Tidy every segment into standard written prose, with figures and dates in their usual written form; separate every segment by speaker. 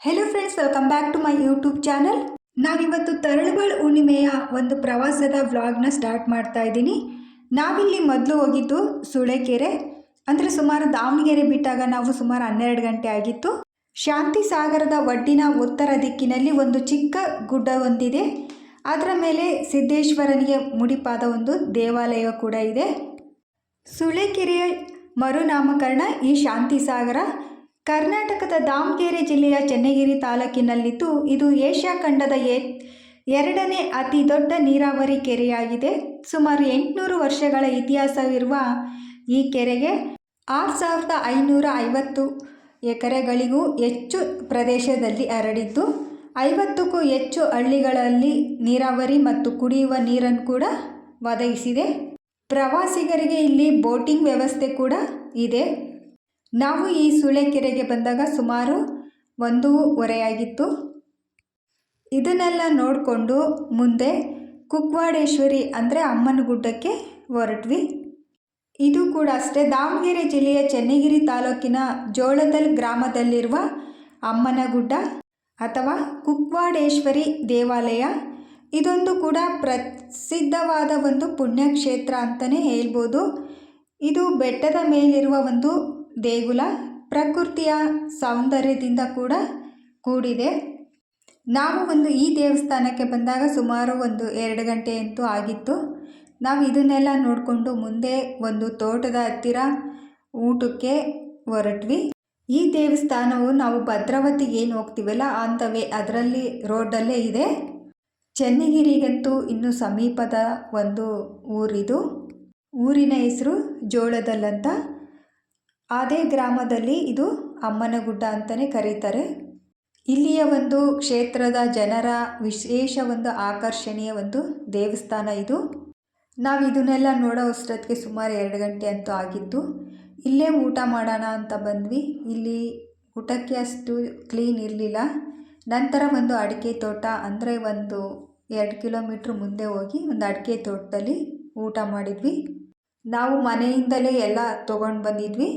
Speaker 1: Hello friends, welcome back to my YouTube channel. ನಾವಿವತ್ತು ತರಳಬಾಳು ಹುಣ್ಣಿಮೆಯ ಒಂದು ಪ್ರವಾಸದ ವ್ಲಾಗ್ನ ಸ್ಟಾರ್ಟ್ ಮಾಡ್ತಾ ಇದ್ದೀನಿ. ನಾವಿಲ್ಲಿ ಮೊದಲು ಹೋಗಿದ್ದು ಸುಳೆಕೆರೆ, ಅಂದರೆ ಸುಮಾರು ದಾವಣಗೆರೆ ಬಿಟ್ಟಾಗ ನಾವು ಸುಮಾರು 12 ಗಂಟೆ ಆಗಿತ್ತು. ಶಾಂತಿ ಸಾಗರದ ಒಡ್ಡಿನ ಉತ್ತರ ದಿಕ್ಕಿನಲ್ಲಿ ಒಂದು ಚಿಕ್ಕ ಗುಡ್ಡ ಹೊಂದಿದೆ. ಅದರ ಮೇಲೆ ಸಿದ್ದೇಶ್ವರನಿಗೆ ಮುಡಿಪಾದ ಒಂದು ದೇವಾಲಯ ಕೂಡ ಇದೆ. ಸುಳೆಕೆರೆಯ ಮರುನಾಮಕರಣ ಈ ಶಾಂತಿ ಸಾಗರ ಕರ್ನಾಟಕದ ದಾವಣಗೆರೆ ಜಿಲ್ಲೆಯ ಚನ್ನಗಿರಿ ತಾಲೂಕಿನಲ್ಲಿದ್ದು, ಇದು ಏಷ್ಯಾ ಖಂಡದ ಎರಡನೇ ಅತಿ ದೊಡ್ಡ ನೀರಾವರಿ ಕೆರೆಯಾಗಿದೆ. ಸುಮಾರು 800 ವರ್ಷಗಳ ಇತಿಹಾಸವಿರುವ ಈ ಕೆರೆಗೆ 6550 ಎಕರೆಗಳಿಗೂ ಹೆಚ್ಚು ಪ್ರದೇಶದಲ್ಲಿ ಹರಡಿದ್ದು, 50ಕ್ಕೂ ಹೆಚ್ಚು ಹಳ್ಳಿಗಳಲ್ಲಿ ನೀರಾವರಿ ಮತ್ತು ಕುಡಿಯುವ ನೀರನ್ನು ಕೂಡ ಒದಗಿಸಿದೆ. ಪ್ರವಾಸಿಗರಿಗೆ ಇಲ್ಲಿ ಬೋಟಿಂಗ್ ವ್ಯವಸ್ಥೆ ಕೂಡ ಇದೆ. ನಾವು ಈ ಸುಳೆಕೆರೆಗೆ ಬಂದಾಗ ಸುಮಾರು 1:30 ಆಗಿತ್ತು. ಇದನ್ನೆಲ್ಲ ನೋಡಿಕೊಂಡು ಮುಂದೆ ಕುಕ್ವಾಡೇಶ್ವರಿ ಅಂದರೆ ಅಮ್ಮನ ಗುಡ್ಡಕ್ಕೆ ಹೊರಟ್ವಿ. ಇದು ಕೂಡ ಅಷ್ಟೇ ದಾವಣಗೆರೆ ಜಿಲ್ಲೆಯ ಚನ್ನಗಿರಿ ತಾಲೂಕಿನ ಜೋಳದಲ್ ಗ್ರಾಮದಲ್ಲಿರುವ ಅಮ್ಮನ ಗುಡ್ಡ ಅಥವಾ ಕುಕ್ವಾಡೇಶ್ವರಿ ದೇವಾಲಯ. ಇದೊಂದು ಕೂಡ ಪ್ರಸಿದ್ಧವಾದ ಒಂದು ಪುಣ್ಯಕ್ಷೇತ್ರ ಅಂತಲೇ ಹೇಳ್ಬೋದು. ಇದು ಬೆಟ್ಟದ ಮೇಲಿರುವ ಒಂದು ದೇಗುಲ, ಪ್ರಕೃತಿಯ ಸೌಂದರ್ಯದಿಂದ ಕೂಡ ಕೂಡಿದೆ. ನಾವು ಈ ದೇವಸ್ಥಾನಕ್ಕೆ ಬಂದಾಗ ಸುಮಾರು 2 ಗಂಟೆ ಅಂತೂ ಆಗಿತ್ತು. ನಾವು ಇದನ್ನೆಲ್ಲ ನೋಡಿಕೊಂಡು ಮುಂದೆ ಒಂದು ತೋಟದ ಹತ್ತಿರ ಊಟಕ್ಕೆ ಹೊರಟ್ವಿ. ಈ ದೇವಸ್ಥಾನವು ನಾವು ಭದ್ರಾವತಿಗೆ ಏನು ಹೋಗ್ತೀವಲ್ಲ ಅಂತವೇ ಅದರಲ್ಲಿ ರೋಡಲ್ಲೇ ಇದೆ. ಚನ್ನಗಿರಿಗಂತೂ ಇನ್ನು ಸಮೀಪದ ಒಂದು ಊರಿದು. ಊರಿನ ಹೆಸರು ಜೋಳದಲ್ ಅಂತ. ಅದೇ ಗ್ರಾಮದಲ್ಲಿ ಇದು ಅಮ್ಮನ ಗುಡ್ಡ ಅಂತಲೇ ಕರೀತಾರೆ. ಇಲ್ಲಿಯ ಒಂದು ಕ್ಷೇತ್ರದ ಜನರ ವಿಶೇಷ ಒಂದು ಆಕರ್ಷಣೀಯ ಒಂದು ದೇವಸ್ಥಾನ ಇದು. ನಾವು ಇದನ್ನೆಲ್ಲ ನೋಡೋ ಅಷ್ಟೊತ್ತಿಗೆ ಸುಮಾರು 2 ಗಂಟೆ ಅಂತೂ ಆಗಿತ್ತು. ಇಲ್ಲೇ ಊಟ ಮಾಡೋಣ ಅಂತ ಬಂದ್ವಿ. ಇಲ್ಲಿ ಊಟಕ್ಕೆ ಅಷ್ಟು ಕ್ಲೀನ್ ಇರಲಿಲ್ಲ. ನಂತರ ಒಂದು ಅಡಿಕೆ ತೋಟ, ಅಂದರೆ 2 ಕಿಲೋಮೀಟ್ರ್ ಮುಂದೆ ಹೋಗಿ ಒಂದು ಅಡಿಕೆ ತೋಟದಲ್ಲಿ ಊಟ ಮಾಡಿದ್ವಿ. ನಾವು ಮನೆಯಿಂದಲೇ ಎಲ್ಲ ತೊಗೊಂಡು ಬಂದಿದ್ವಿ.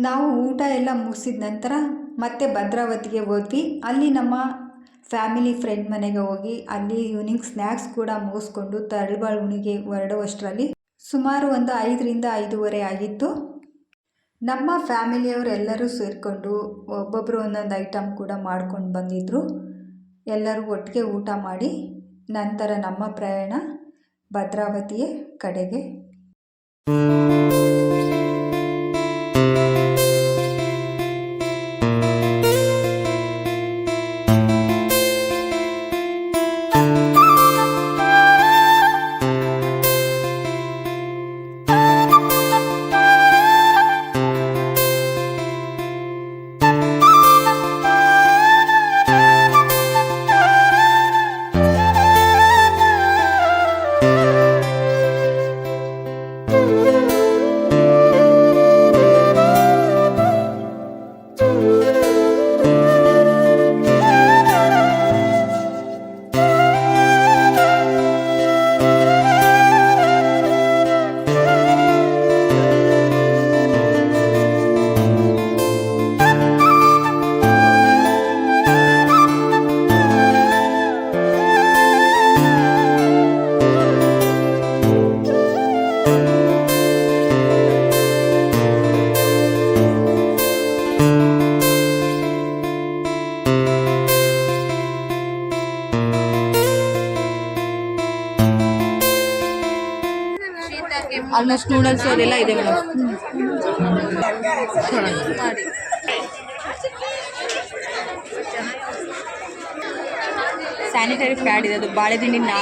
Speaker 1: ನಾವು ಊಟ ಎಲ್ಲ ಮುಗಿಸಿದ ನಂತರ ಮತ್ತೆ ಭದ್ರಾವತಿಗೆ ಹೋದ್ವಿ. ಅಲ್ಲಿ ನಮ್ಮ ಫ್ಯಾಮಿಲಿ ಫ್ರೆಂಡ್ ಮನೆಗೆ ಹೋಗಿ ಅಲ್ಲಿ ಈವ್ನಿಂಗ್ ಸ್ನ್ಯಾಕ್ಸ್ ಕೂಡ ಮುಗಿಸ್ಕೊಂಡು ತರಳಬಾಳು ಹುಣ್ಣಿಮೆಗೆ ಹೊರಡುವಷ್ಟರಲ್ಲಿ ಸುಮಾರು 5ರಿಂದ 5:30 ಆಗಿತ್ತು. ನಮ್ಮ ಫ್ಯಾಮಿಲಿಯವರೆಲ್ಲರೂ ಸೇರಿಕೊಂಡು ಒಬ್ಬೊಬ್ಬರು ಒಂದೊಂದು ಐಟಮ್ ಕೂಡ ಮಾಡ್ಕೊಂಡು ಬಂದಿದ್ದರು. ಎಲ್ಲರೂ ಒಟ್ಟಿಗೆ ಊಟ ಮಾಡಿ ನಂತರ ನಮ್ಮ ಪ್ರಯಾಣ ಭದ್ರಾವತಿಯ ಕಡೆಗೆ.
Speaker 2: ಆಲ್ಮೋಸ್ಟ್ ನೂಡಲ್ಸ್ ಅದೆಲ್ಲ ಇದೆ ಮೇಡಮ್. ಸ್ಯಾನಿಟರಿ ಪ್ಯಾಡ್ ಇದೆ, ಅದು ಬಾಳೆದಿಂಡಿನ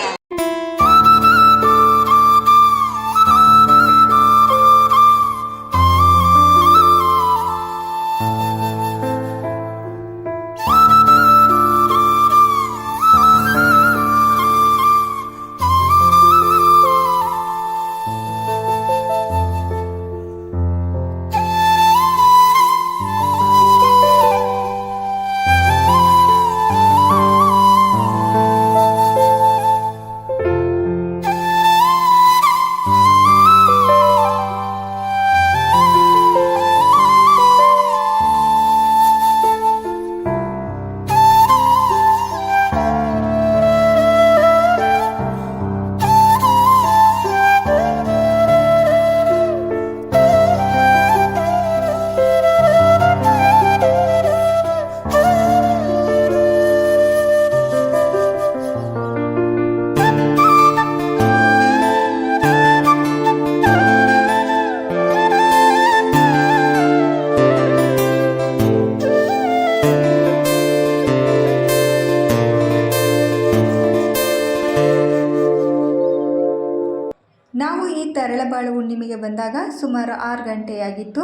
Speaker 1: ಮಹಾಕಾಳ ಹುಣ್ಣಿಮೆಗೆ ಬಂದಾಗ ಸುಮಾರು 6 ಗಂಟೆಯಾಗಿತ್ತು.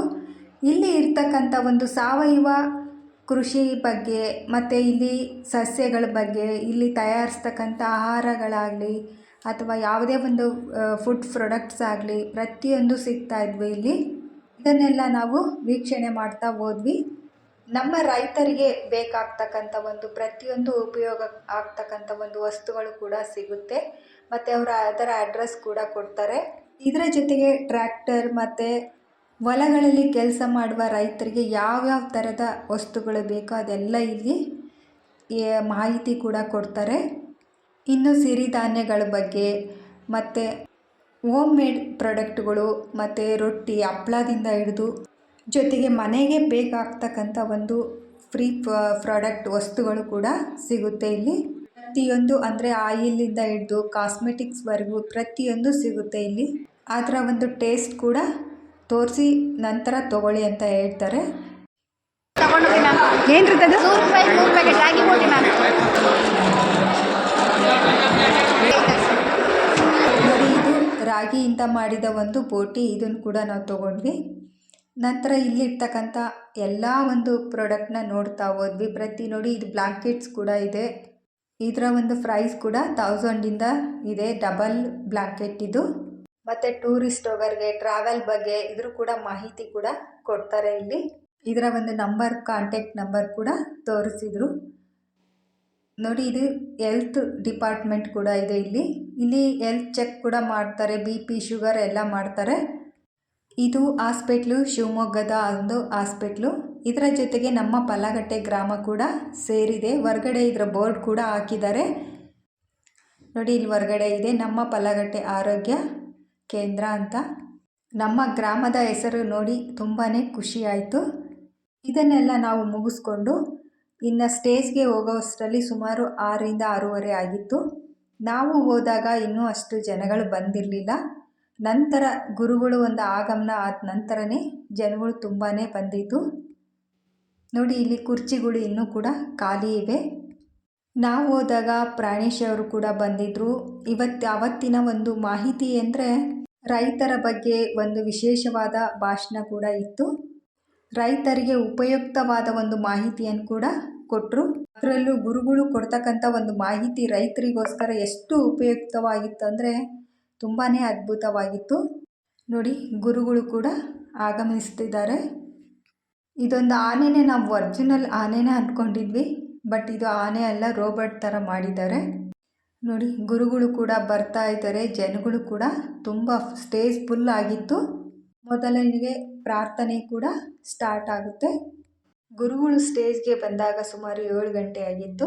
Speaker 1: ಇಲ್ಲಿ ಇರ್ತಕ್ಕಂಥ ಒಂದು ಸಾವಯವ ಕೃಷಿ ಬಗ್ಗೆ ಮತ್ತು ಇಲ್ಲಿ ಸಸ್ಯಗಳ ಬಗ್ಗೆ, ಇಲ್ಲಿ ತಯಾರಿಸ್ತಕ್ಕಂಥ ಆಹಾರಗಳಾಗಲಿ ಅಥವಾ ಯಾವುದೇ ಒಂದು ಫುಡ್ ಪ್ರಾಡಕ್ಟ್ಸ್ ಆಗಲಿ ಪ್ರತಿಯೊಂದು ಸಿಗ್ತಾಯಿದ್ವಿ ಇಲ್ಲಿ. ಇದನ್ನೆಲ್ಲ ನಾವು ವೀಕ್ಷಣೆ ಮಾಡ್ತಾ ಹೋದ್ವಿ. ನಮ್ಮ ರೈತರಿಗೆ ಬೇಕಾಗ್ತಕ್ಕಂಥ ಒಂದು ಪ್ರತಿಯೊಂದು ಉಪಯೋಗ ಆಗ್ತಕ್ಕಂಥ ಒಂದು ವಸ್ತುಗಳು ಕೂಡ ಸಿಗುತ್ತೆ ಮತ್ತು ಅದರ ಅಡ್ರೆಸ್ ಕೂಡ ಕೊಡ್ತಾರೆ. ಇದರ ಜೊತೆಗೆ ಟ್ರ್ಯಾಕ್ಟರ್ ಮತ್ತು ಹೊಲಗಳಲ್ಲಿ ಕೆಲಸ ಮಾಡುವ ರೈತರಿಗೆ ಯಾವ್ಯಾವ ಥರದ ವಸ್ತುಗಳು ಬೇಕೋ ಅದೆಲ್ಲ ಇಲ್ಲಿ ಮಾಹಿತಿ ಕೂಡ ಕೊಡ್ತಾರೆ. ಇನ್ನು ಸಿರಿಧಾನ್ಯಗಳ ಬಗ್ಗೆ ಮತ್ತು ಹೋಮ್ ಮೇಡ್ ಪ್ರಾಡಕ್ಟ್ಗಳು ಮತ್ತು ರೊಟ್ಟಿ ಹಪ್ಪಳದಿಂದ ಹಿಡಿದು ಜೊತೆಗೆ ಮನೆಗೆ ಬೇಕಾಗ್ತಕ್ಕಂಥ ಒಂದು ಫ್ರೀ ಪ್ರಾಡಕ್ಟ್ ವಸ್ತುಗಳು ಕೂಡ ಸಿಗುತ್ತೆ ಇಲ್ಲಿ. ಪ್ರತಿಯೊಂದು ಅಂದರೆ ಆಯಿಲಿಂದ ಹಿಡಿದು ಕಾಸ್ಮೆಟಿಕ್ಸ್ವರೆಗೂ ಪ್ರತಿಯೊಂದು ಸಿಗುತ್ತೆ ಇಲ್ಲಿ. ಅದರ ಒಂದು ಟೇಸ್ಟ್ ಕೂಡ ತೋರಿಸಿ ನಂತರ ತಗೊಳ್ಳಿ ಅಂತ ಹೇಳ್ತಾರೆ.
Speaker 2: ಏನ್ರಿದ್ದದು?
Speaker 3: 100 ರೂಪಾಯಿ 3 ಪ್ಯಾಕೆಟ್ ರಾಗಿ ಬೋಟಿ ಮ್ಯಾಮ್.
Speaker 1: ನೋಡಿ, ಇದು ರಾಗಿಯಿಂದ ಮಾಡಿದ ಒಂದು ಬೋಟಿ. ಇದನ್ನು ಕೂಡ ನಾವು ತೊಗೊಂಡ್ವಿ. ನಂತರ ಇಲ್ಲಿರ್ತಕ್ಕಂಥ ಎಲ್ಲ ಒಂದು ಪ್ರಾಡಕ್ಟ್ನ ನೋಡ್ತಾ ಹೋದ್ವಿ. ನೋಡಿ, ಇದು ಬ್ಲ್ಯಾಂಕೆಟ್ಸ್ ಕೂಡ ಇದೆ. ಇದರ ಒಂದು ಪ್ರೈಸ್ ಕೂಡ 1000ಇಂದ ಇದೆ. ಡಬಲ್ ಬ್ಲ್ಯಾಂಕೆಟ್ ಇದು. ಮತ್ತು ಟೂರಿಸ್ಟ್ ಹೋಗೋರಿಗೆ ಟ್ರಾವೆಲ್ ಬಗ್ಗೆ ಇದ್ರ ಕೂಡ ಮಾಹಿತಿ ಕೂಡ ಕೊಡ್ತಾರೆ ಇಲ್ಲಿ. ಇದರ ಒಂದು ಕಾಂಟ್ಯಾಕ್ಟ್ ನಂಬರ್ ಕೂಡ ತೋರಿಸಿದ್ರು. ನೋಡಿ, ಇದು ಹೆಲ್ತ್ ಡಿಪಾರ್ಟ್ಮೆಂಟ್ ಕೂಡ ಇದೆ ಇಲ್ಲಿ. ಹೆಲ್ತ್ ಚೆಕ್ ಕೂಡ ಮಾಡ್ತಾರೆ, BP ಶುಗರ್ ಎಲ್ಲ ಮಾಡ್ತಾರೆ. ಇದು ಹಾಸ್ಪಿಟ್ಲು, ಶಿವಮೊಗ್ಗದ ಒಂದು ಹಾಸ್ಪಿಟ್ಲು. ಇದರ ಜೊತೆಗೆ ನಮ್ಮ ಪಲ್ಲಗಟ್ಟೆ ಗ್ರಾಮ ಕೂಡ ಸೇರಿದೆ. ಹೊರಗಡೆ ಇದರ ಬೋರ್ಡ್ ಕೂಡ ಹಾಕಿದ್ದಾರೆ. ನೋಡಿ, ಇಲ್ಲಿ ಹೊರಗಡೆ ಇದೆ ನಮ್ಮ ಪಲ್ಲಗಟ್ಟೆ ಆರೋಗ್ಯ ಕೇಂದ್ರ ಅಂತ. ನಮ್ಮ ಗ್ರಾಮದ ಹೆಸರು ನೋಡಿ ತುಂಬಾ ಖುಷಿ ಆಯಿತು. ಇದನ್ನೆಲ್ಲ ನಾವು ಮುಗಿಸ್ಕೊಂಡು ಇನ್ನು ಸ್ಟೇಜ್ಗೆ ಹೋಗೋಷ್ಟರಲ್ಲಿ ಸುಮಾರು 6ರಿಂದ 6:30 ಆಗಿತ್ತು. ನಾವು ಹೋದಾಗ ಇನ್ನೂ ಅಷ್ಟು ಜನಗಳು ಬಂದಿರಲಿಲ್ಲ. ನಂತರ ಗುರುಗಳು ಒಂದು ಆಗಮನ ಆದ ನಂತರನೇ ಜನಗಳು ತುಂಬಾ ಬಂದಿತ್ತು. ನೋಡಿ, ಇಲ್ಲಿ ಕುರ್ಚಿಗಳು ಇನ್ನೂ ಕೂಡ ಖಾಲಿ ಇವೆ. ನಾವು ಹೋದಾಗ ಪ್ರಾಣೇಶ್ ಅವರು ಕೂಡ ಬಂದಿದ್ದರು. ಅವತ್ತಿನ ಒಂದು ಮಾಹಿತಿ ಅಂದರೆ ರೈತರ ಬಗ್ಗೆ ಒಂದು ವಿಶೇಷವಾದ ಭಾಷಣ ಕೂಡ ಇತ್ತು. ರೈತರಿಗೆ ಉಪಯುಕ್ತವಾದ ಒಂದು ಮಾಹಿತಿಯನ್ನು ಕೂಡ ಕೊಟ್ಟರು. ಅದರಲ್ಲೂ ಗುರುಗಳು ಕೊಡ್ತಕ್ಕಂಥ ಒಂದು ಮಾಹಿತಿ ರೈತರಿಗೋಸ್ಕರ ಎಷ್ಟು ಉಪಯುಕ್ತವಾಗಿತ್ತು ಅಂದರೆ ತುಂಬಾ ಅದ್ಭುತವಾಗಿತ್ತು. ನೋಡಿ, ಗುರುಗಳು ಕೂಡ ಆಗಮಿಸ್ತಿದ್ದಾರೆ. ಇದೊಂದು ಆನೆನೇ ನಾವು ಒರಿಜಿನಲ್ ಆನೆನೇ ಅಂದ್ಕೊಂಡಿದ್ವಿ, ಬಟ್ ಇದು ಆನೆ ಅಲ್ಲ, ರೋಬೋಟ್ ಥರ ಮಾಡಿದ್ದಾರೆ. ನೋಡಿ, ಗುರುಗಳು ಕೂಡ ಬರ್ತಾ ಇದ್ದಾರೆ. ಜನಗಳು ಕೂಡ ತುಂಬ ಸ್ಟೇಜ್ ಫುಲ್ ಆಗಿತ್ತು. ಮೊದಲಿಗೆ ಪ್ರಾರ್ಥನೆ ಕೂಡ ಸ್ಟಾರ್ಟ್ ಆಗುತ್ತೆ. ಗುರುಗಳು ಸ್ಟೇಜ್ಗೆ ಬಂದಾಗ ಸುಮಾರು 7 ಗಂಟೆ ಆಗಿತ್ತು.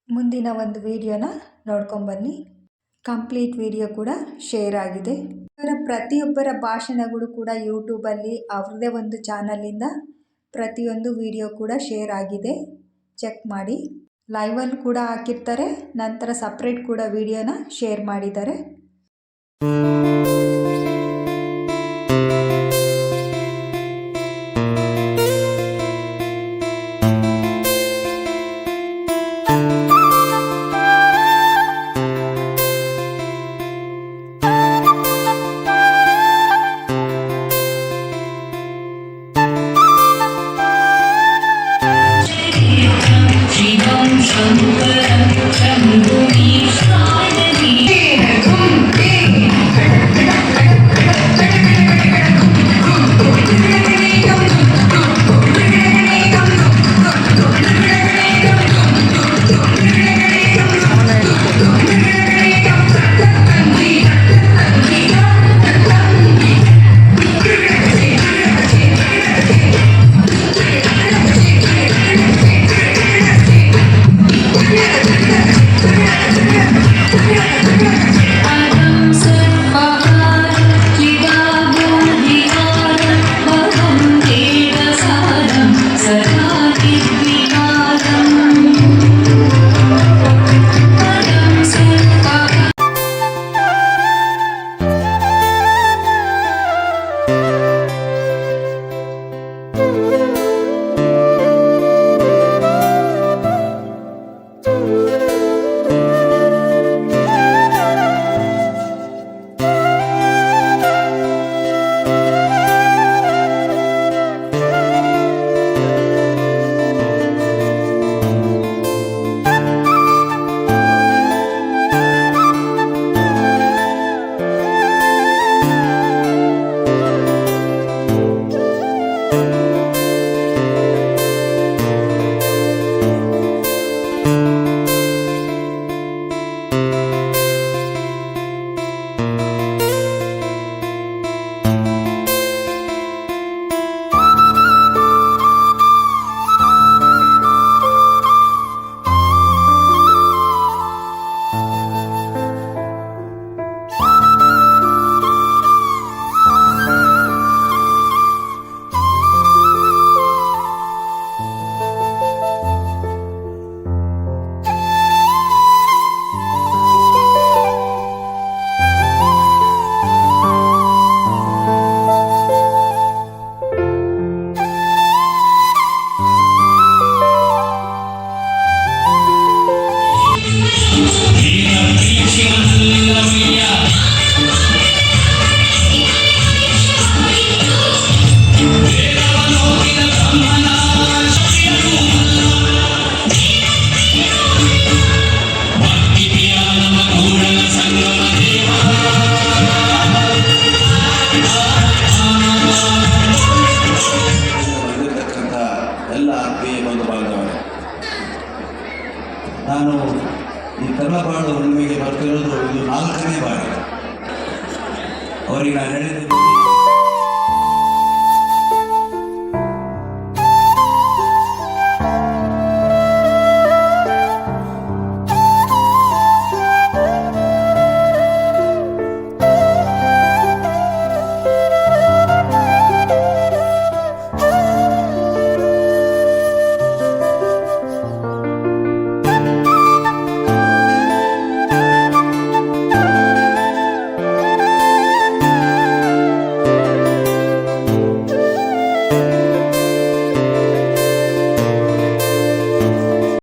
Speaker 1: ಮುಂದಿನ ಒಂದು ವಿಡಿಯೋನ ನೋಡ್ಕೊಂಬನ್ನಿ. ಕಂಪ್ಲೀಟ್ ವಿಡಿಯೋ ಕೂಡ ಶೇರ್ ಆಗಿದೆ. ಪ್ರತಿಯೊಬ್ಬರ ಭಾಷಣಗಳು ಕೂಡ ಯೂಟ್ಯೂಬಲ್ಲಿ ಅವ್ರದ್ದೇ ಒಂದು ಚಾನಲಿಂದ ಪ್ರತಿಯೊಂದು ವಿಡಿಯೋ ಕೂಡ ಶೇರ್ ಆಗಿದೆ. ಚೆಕ್ ಮಾಡಿ. ಲೈವಲ್ಲಿ ಕೂಡ ಹಾಕಿರ್ತಾರೆ. ನಂತರ ಸಪ್ರೇಟ್ ಕೂಡ ವಿಡಿಯೋನ ಶೇರ್ ಮಾಡಿದ್ದಾರೆ.
Speaker 3: ನಾನು ಈ ತರಳಬಾಳು ಹುಣ್ಣಿಮೆಗೆ ಬರ್ತಿರೋದು ಇದು 4ನೇ ಬಾರಿ. ಅವರಿಗೆ ನಾನು ಹೇಳಿದ್ದು